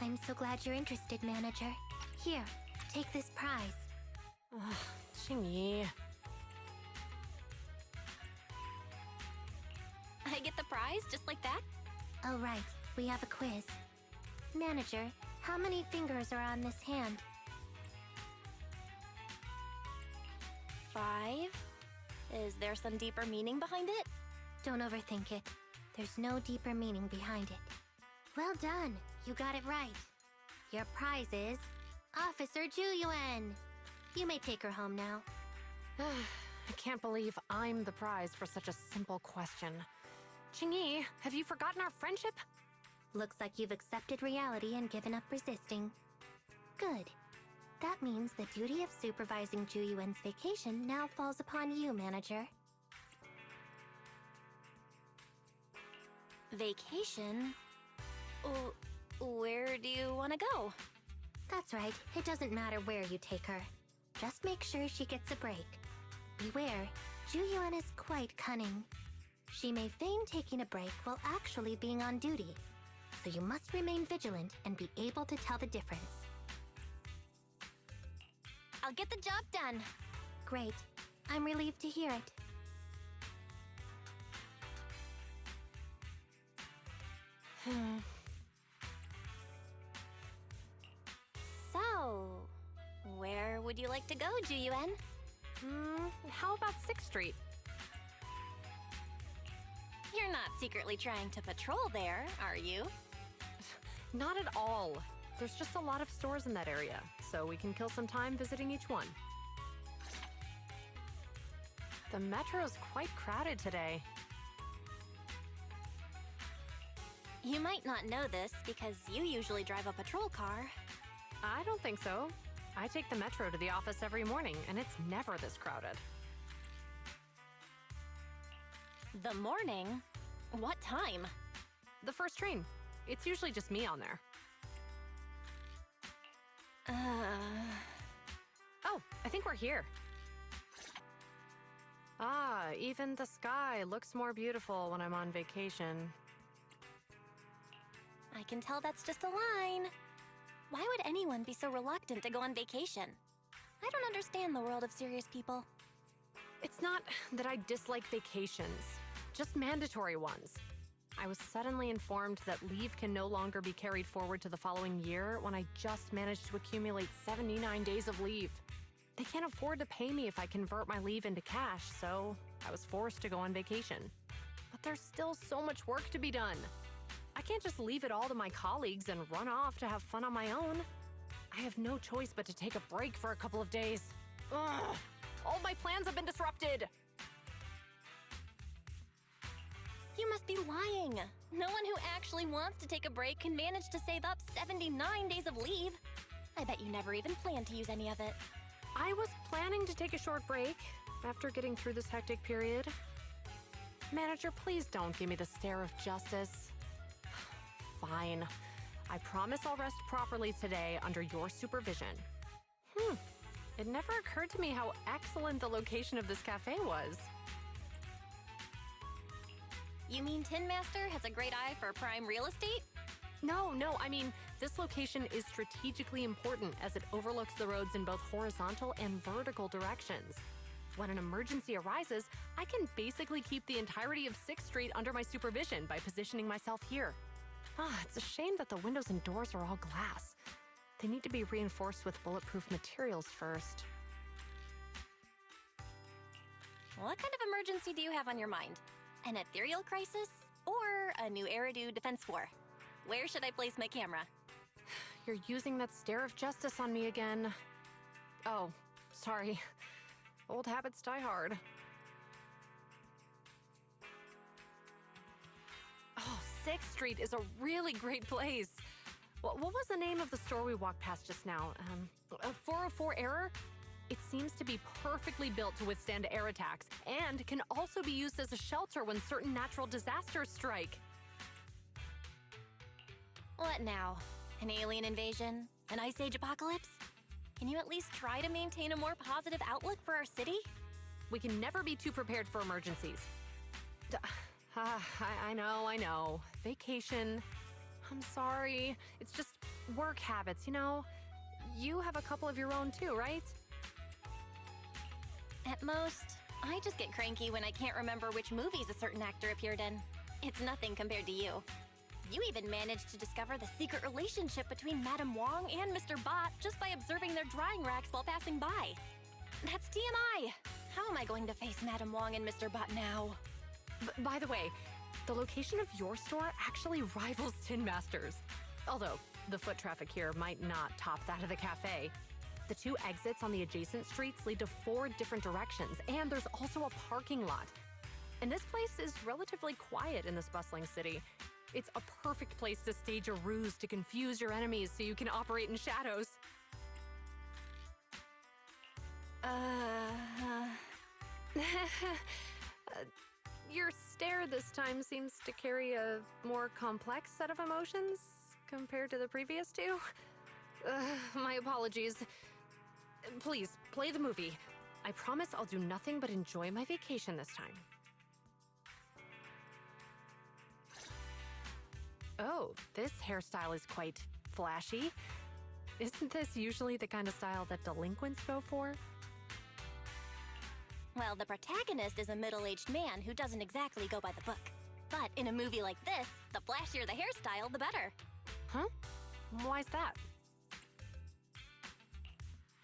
I'm so glad you're interested, manager. Here, take this prize. Ugh, Xingyi. I get the prize just like that? Oh, right. We have a quiz. Manager, how many fingers are on this hand? 5? Is there some deeper meaning behind it? Don't overthink it. There's no deeper meaning behind it. Well done. You got it right. Your prize is Officer Yuan. You may take her home now. I can't believe I'm the prize for such a simple question. Xingyi, have you forgotten our friendship? Looks like you've accepted reality and given up resisting. Good. That means the duty of supervising Yuan's vacation now falls upon you, manager. Vacation? Oh, where do you want to go? That's right. It doesn't matter where you take her. Just make sure she gets a break. Beware, Yuan is quite cunning. She may feign taking a break while actually being on duty. So you must remain vigilant and be able to tell the difference. I'll get the job done. Great. I'm relieved to hear it. So, where would you like to go, Yuan? How about 6th Street? You're not secretly trying to patrol there, are you? Not at all. There's just a lot of stores in that area, so we can kill some time visiting each one. The metro's quite crowded today. You might not know this because you usually drive a patrol car. I don't think so. I take the metro to the office every morning, and it's never this crowded. The morning? What time? The first train. It's usually just me on there. Oh, I think we're here. Ah, even the sky looks more beautiful when I'm on vacation. I can tell that's just a line. Why would anyone be so reluctant to go on vacation? I don't understand the world of serious people. It's not that I dislike vacations, just mandatory ones. I was suddenly informed that leave can no longer be carried forward to the following year when I just managed to accumulate 79 days of leave. They can't afford to pay me if I convert my leave into cash, so I was forced to go on vacation. But there's still so much work to be done. I can't just leave it all to my colleagues and run off to have fun on my own. I have no choice but to take a break for a couple of days. Ugh! All my plans have been disrupted! You must be lying. No one who actually wants to take a break can manage to save up 79 days of leave. I bet you never even planned to use any of it. I was planning to take a short break after getting through this hectic period. Manager, please don't give me the stare of justice. Fine. I promise I'll rest properly today under your supervision. It never occurred to me how excellent the location of this cafe was. You mean Tin Master has a great eye for prime real estate? No, I mean, this location is strategically important as it overlooks the roads in both horizontal and vertical directions. When an emergency arises, I can basically keep the entirety of 6th Street under my supervision by positioning myself here. It's a shame that the windows and doors are all glass. They need to be reinforced with bulletproof materials first. What kind of emergency do you have on your mind? An ethereal crisis? Or a new Eridu defense war? Where should I place my camera? You're using that stare of justice on me again. Oh, sorry. Old habits die hard. Oh, 6th Street is a really great place. What was the name of the store we walked past just now? 404 Error? It seems to be perfectly built to withstand air attacks, and can also be used as a shelter when certain natural disasters strike. What now? An alien invasion? An ice age apocalypse? Can you at least try to maintain a more positive outlook for our city? We can never be too prepared for emergencies. I know. Vacation. I'm sorry. It's just work habits, you know? You have a couple of your own too, right? At most, I just get cranky when I can't remember which movies a certain actor appeared in. It's nothing compared to you. You even managed to discover the secret relationship between Madame Wong and Mr. Bot just by observing their drying racks while passing by. That's TMI! How am I going to face Madame Wong and Mr. Bot now? By the way, the location of your store actually rivals Tin Master's. Although, the foot traffic here might not top that of the cafe. The 2 exits on the adjacent streets lead to 4 different directions, and there's also a parking lot. And this place is relatively quiet in this bustling city. It's a perfect place to stage a ruse to confuse your enemies so you can operate in shadows. Your stare this time seems to carry a more complex set of emotions compared to the previous 2. My apologies. Please, play the movie. I promise I'll do nothing but enjoy my vacation this time. Oh, this hairstyle is quite flashy. Isn't this usually the kind of style that delinquents go for? Well, the protagonist is a middle-aged man who doesn't exactly go by the book. But in a movie like this, the flashier the hairstyle, the better. Huh? Why's that?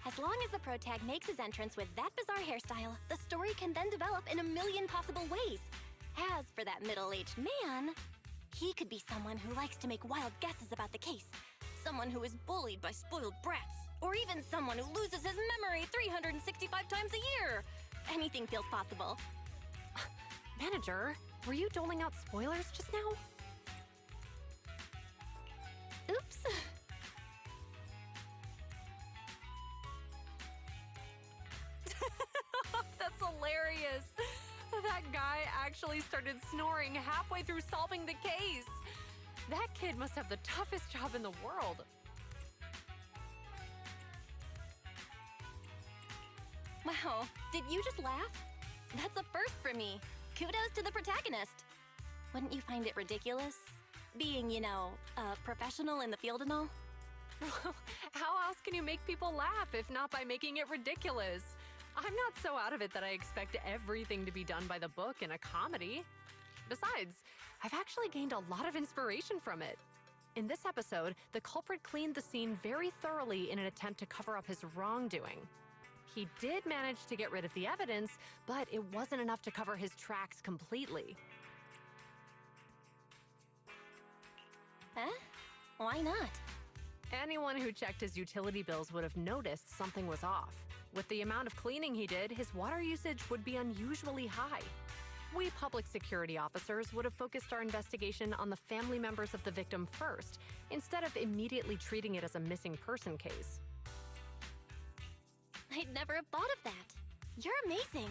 As long as the protag makes his entrance with that bizarre hairstyle, the story can then develop in a million possible ways. As for that middle-aged man, he could be someone who likes to make wild guesses about the case, someone who is bullied by spoiled brats, or even someone who loses his memory 365 times a year. Anything feels possible. Manager, were you doling out spoilers just now? Oops. That's hilarious. That guy actually started snoring halfway through solving the case. That kid must have the toughest job in the world. Wow, did you just laugh? That's a first for me. Kudos to the protagonist. Wouldn't you find it ridiculous? Being, you know, a professional in the field and all? How else can you make people laugh if not by making it ridiculous? I'm not so out of it that I expect everything to be done by the book in a comedy. Besides, I've actually gained a lot of inspiration from it. In this episode, the culprit cleaned the scene very thoroughly in an attempt to cover up his wrongdoing. He did manage to get rid of the evidence, but it wasn't enough to cover his tracks completely. Huh? Why not? Anyone who checked his utility bills would have noticed something was off. With the amount of cleaning he did, his water usage would be unusually high. We public security officers would have focused our investigation on the family members of the victim first, instead of immediately treating it as a missing person case. I'd never have thought of that. You're amazing.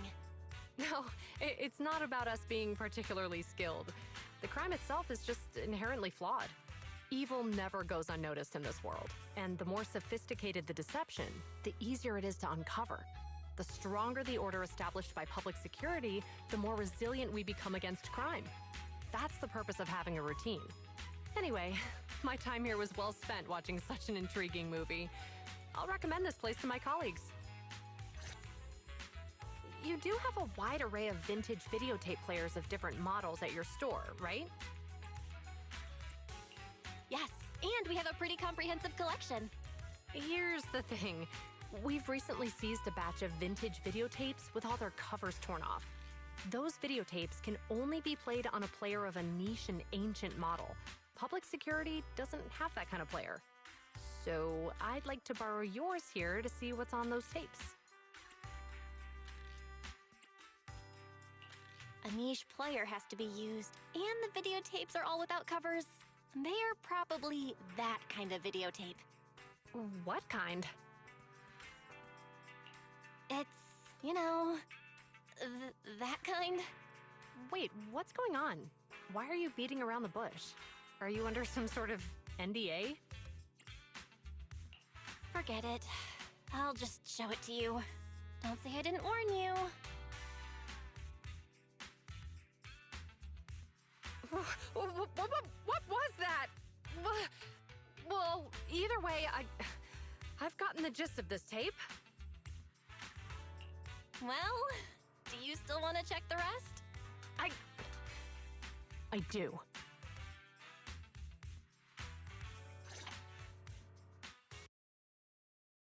No, it's not about us being particularly skilled. The crime itself is just inherently flawed. Evil never goes unnoticed in this world, and the more sophisticated the deception, the easier it is to uncover. The stronger the order established by public security, the more resilient we become against crime. That's the purpose of having a routine. Anyway, my time here was well spent watching such an intriguing movie. I'll recommend this place to my colleagues. You do have a wide array of vintage videotape players of different models at your store, right? Yes, and we have a pretty comprehensive collection. Here's the thing. We've recently seized a batch of vintage videotapes with all their covers torn off. Those videotapes can only be played on a player of a niche and ancient model. Public security doesn't have that kind of player. So I'd like to borrow yours here to see what's on those tapes. A niche player has to be used, and the videotapes are all without covers. They're probably that kind of videotape. What kind? It's, you know, that kind. Wait, what's going on? Why are you beating around the bush? Are you under some sort of NDA? Forget it. I'll just show it to you. Don't say I didn't warn you. What was that? Well, either way, I've gotten the gist of this tape. Well, do you still want to check the rest? I do.